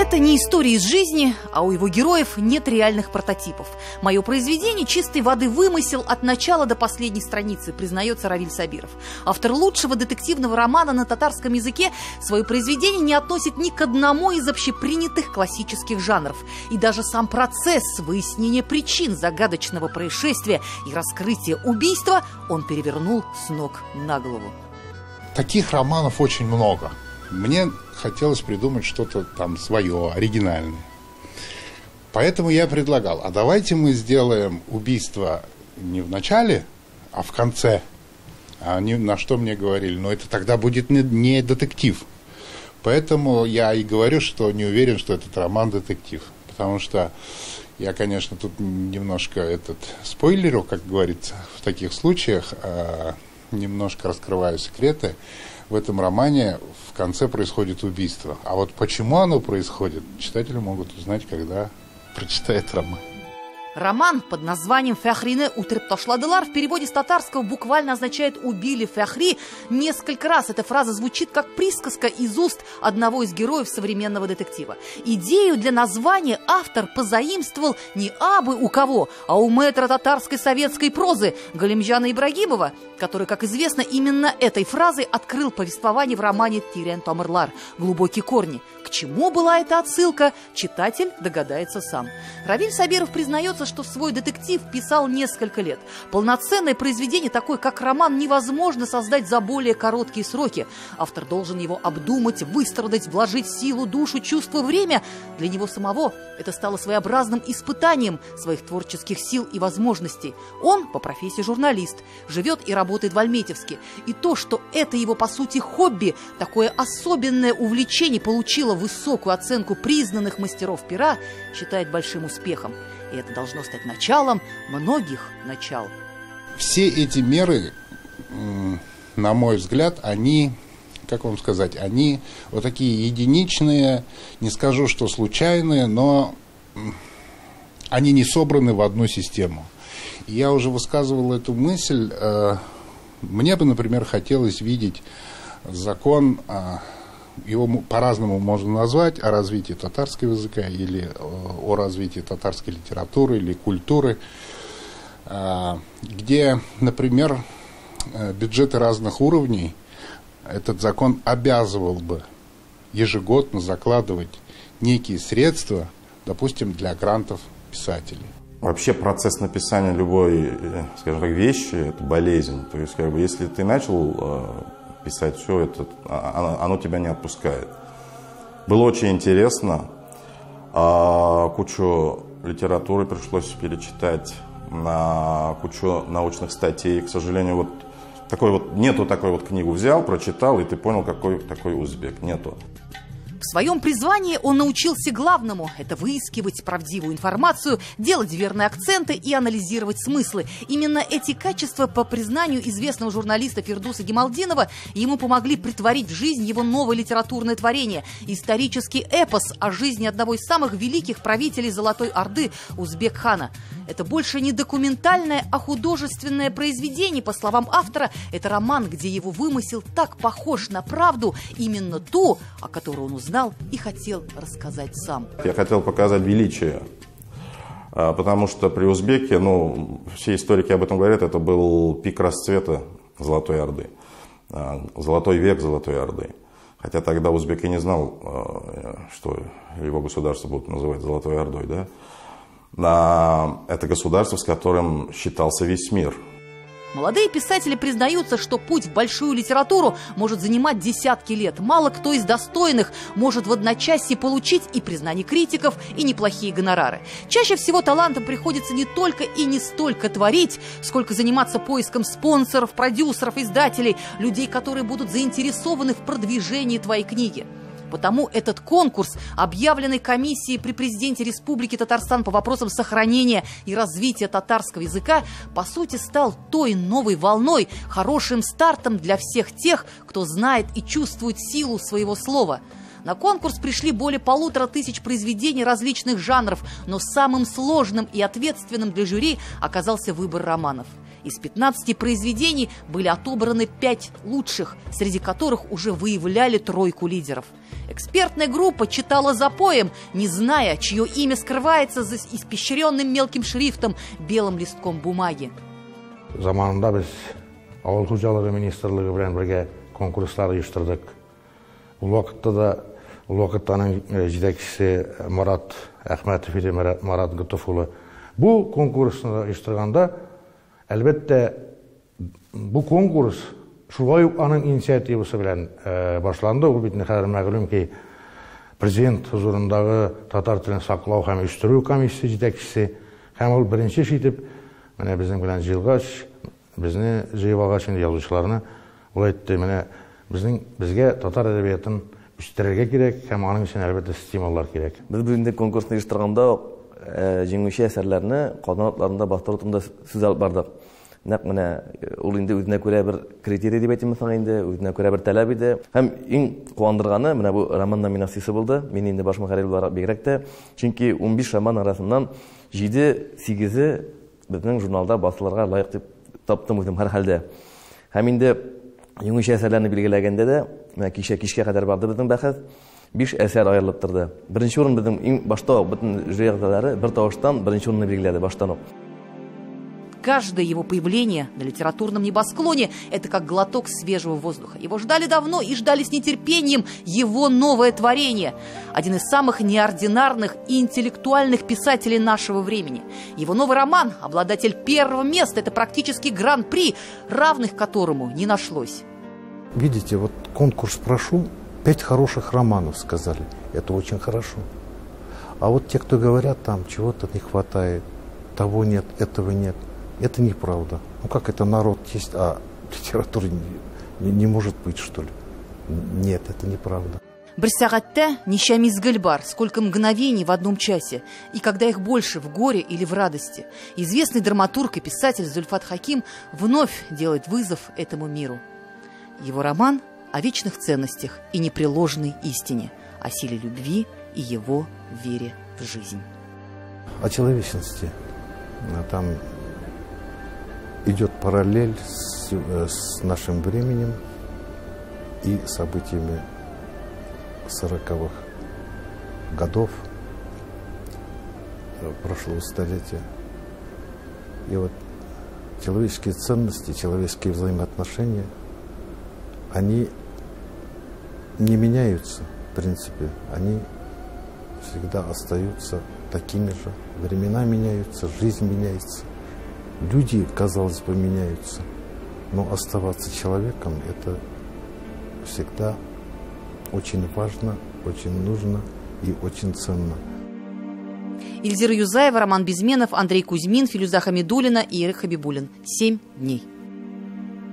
Это не история из жизни, а у его героев нет реальных прототипов. Мое произведение чистой воды вымысел от начала до последней страницы, признается Равиль Сабиров. Автор лучшего детективного романа на татарском языке свое произведение не относит ни к одному из общепринятых классических жанров. И даже сам процесс выяснения причин загадочного происшествия и раскрытия убийства он перевернул с ног на голову. Таких романов очень много. Мне хотелось придумать что-то там свое, оригинальное. Поэтому я предлагал, а давайте мы сделаем убийство не в начале, а в конце. А они на что мне говорили, но это тогда будет не детектив. Поэтому я и говорю, что не уверен, что этот роман детектив. Потому что я, конечно, тут немножко спойлерю, как говорится, в таких случаях, немножко раскрываю секреты. В этом романе в конце происходит убийство. А вот почему оно происходит, читатели могут узнать, когда прочитают роман. Роман под названием «Фяхрине утреп ташладылар» в переводе с татарского буквально означает «убили Фяхри». Несколько раз эта фраза звучит как присказка из уст одного из героев современного детектива. Идею для названия автор позаимствовал не абы у кого, а у мэтра татарской советской прозы Галимжана Ибрагимова, который, как известно, именно этой фразой открыл повествование в романе «Тирен Томырлар» «Глубокие корни». К чему была эта отсылка, читатель догадается сам. Равиль Сабиров признается, что свой детектив писал несколько лет. Полноценное произведение, такое как роман, невозможно создать за более короткие сроки. Автор должен его обдумать, выстрадать, вложить силу, душу, чувство, время. Для него самого это стало своеобразным испытанием своих творческих сил и возможностей. Он по профессии журналист, живет и работает в Альметьевске. И то, что это его, по сути, хобби, такое особенное увлечение получило высокую оценку признанных мастеров пера, считает большим успехом. И это должно стать началом многих начал. Все эти меры, на мой взгляд, они, как вам сказать, они вот такие единичные, не скажу, что случайные, но они не собраны в одну систему. И я уже высказывал эту мысль. Мне бы, например, хотелось видеть закон, его по-разному можно назвать, о развитии татарского языка или о развитии татарской литературы или культуры, где, например, бюджеты разных уровней, этот закон обязывал бы ежегодно закладывать некие средства, допустим, для грантов писателей. Вообще процесс написания любой, скажем так, вещи – это болезнь. То есть, если ты начал писать все это, оно тебя не отпускает. Было очень интересно. Кучу литературы пришлось перечитать, кучу научных статей. К сожалению, нету такой книгу. Взял, прочитал, и ты понял, какой такой узбек. Нету. В своем призвании он научился главному – это выискивать правдивую информацию, делать верные акценты и анализировать смыслы. Именно эти качества, по признанию известного журналиста Фирдуса Гемалдинова, ему помогли претворить в жизнь его новое литературное творение – исторический эпос о жизни одного из самых великих правителей Золотой Орды – Узбек-хана. Это больше не документальное, а художественное произведение, по словам автора. Это роман, где его вымысел так похож на правду, именно ту, о которой он узнал и хотел рассказать сам. Я хотел показать величие, потому что при узбеке, все историки об этом говорят, это был пик расцвета Золотой Орды, золотой век Золотой Орды. Хотя тогда узбек и не знал, что его государство будут называть Золотой Ордой, да? Это государство, с которым считался весь мир. Молодые писатели признаются, что путь в большую литературу может занимать десятки лет. Мало кто из достойных может в одночасье получить и признание критиков, и неплохие гонорары. Чаще всего талантам приходится не только и не столько творить, сколько заниматься поиском спонсоров, продюсеров, издателей, людей, которые будут заинтересованы в продвижении твоей книги. Потому этот конкурс, объявленный комиссией при президенте Республики Татарстан по вопросам сохранения и развития татарского языка, по сути стал той новой волной, хорошим стартом для всех тех, кто знает и чувствует силу своего слова. На конкурс пришли более 1500 произведений различных жанров, но самым сложным и ответственным для жюри оказался выбор романов. Из 15 произведений были отобраны 5 лучших, среди которых уже выявляли тройку лидеров. Экспертная группа читала запоем, не зная, чье имя скрывается за испещренным мелким шрифтом белым листком бумаги. Заманында біз ауыл хуҗалыгы министрлыгы белән бергә конкурслар оештырдык. Ул вакытта аның җитәкчесе Марат Әхмәтов иде, Марат Гытов улы. Бу конкурсны оештырганда, әлбәттә, бу конкурс шулай ук аның инициативасы белән башланды. Ул бит хәзер мәгълүм ки, президент хузурындагы татар телен саклау һәм үстерү комиссиясе җитәкчесе, һәм ул беренче итеп менә безнең белән җыелгач, безне җыеп алгач инде язучыларны ул әйтте, менә безгә татар әдәбиятын үстерергә кирәк, һәм аның өчен әлбәттә стимуллар кирәк. Без бүгенге конкурсны оештырганда җиңүче әсәрләрне канатларында бастыру турында сүз алып бардык. Нәкъ менә ул инде үзенә күрә бер критерий дип әйтәм соң инде, үзенә күрә бер таләп иде. Һәм иң куандырганы менә бу роман номинациясе булды. Мин инде баш мөхәррир буларак бигрәк тә, чөнки 15 роман арасыннан 7-8-е безнең журналда басылырга лаек дип таптым үзем һәр хәлдә. Һәм инде җиңүче әсәрләрне билгеләгәндә дә, менә кичкә кадәр барды безнең бәхәс, 5 әсәр аерылып торды. Беренче урын безнең иң башта бөтен жюри әгъзалары бер тавыштан беренче урынны билгеләде баштан ук. Каждое его появление на литературном небосклоне – это как глоток свежего воздуха. Его ждали давно и ждали с нетерпением его новое творение. Один из самых неординарных и интеллектуальных писателей нашего времени. Его новый роман, обладатель первого места, это практически гран-при, равных которому не нашлось. Видите, вот конкурс прошел, 5 хороших романов сказали. Это очень хорошо. А вот те, кто говорят, там чего-то не хватает, того нет, этого нет. Это неправда. Ну как это народ есть, а литературы не может быть, что ли? Нет, это неправда. Бер сәгатьтә ничә мизгел бар, сколько мгновений в одном часе, и когда их больше в горе или в радости. Известный драматург и писатель Зульфат Хаким вновь делает вызов этому миру. Его роман о вечных ценностях и непреложной истине, о силе любви и его вере в жизнь. О человечности. Там идет параллель с нашим временем и событиями 40-х годов прошлого столетия. И вот человеческие ценности, человеческие взаимоотношения, они не меняются, в принципе. Они всегда остаются такими же. Времена меняются, жизнь меняется. Люди, казалось бы, меняются, но оставаться человеком – это всегда очень важно, очень нужно и очень ценно. Ильзира Юзаева, Роман Безменов, Андрей Кузьмин, Филюза Хамидуллина и Ирек Хабибуллин. 7 дней.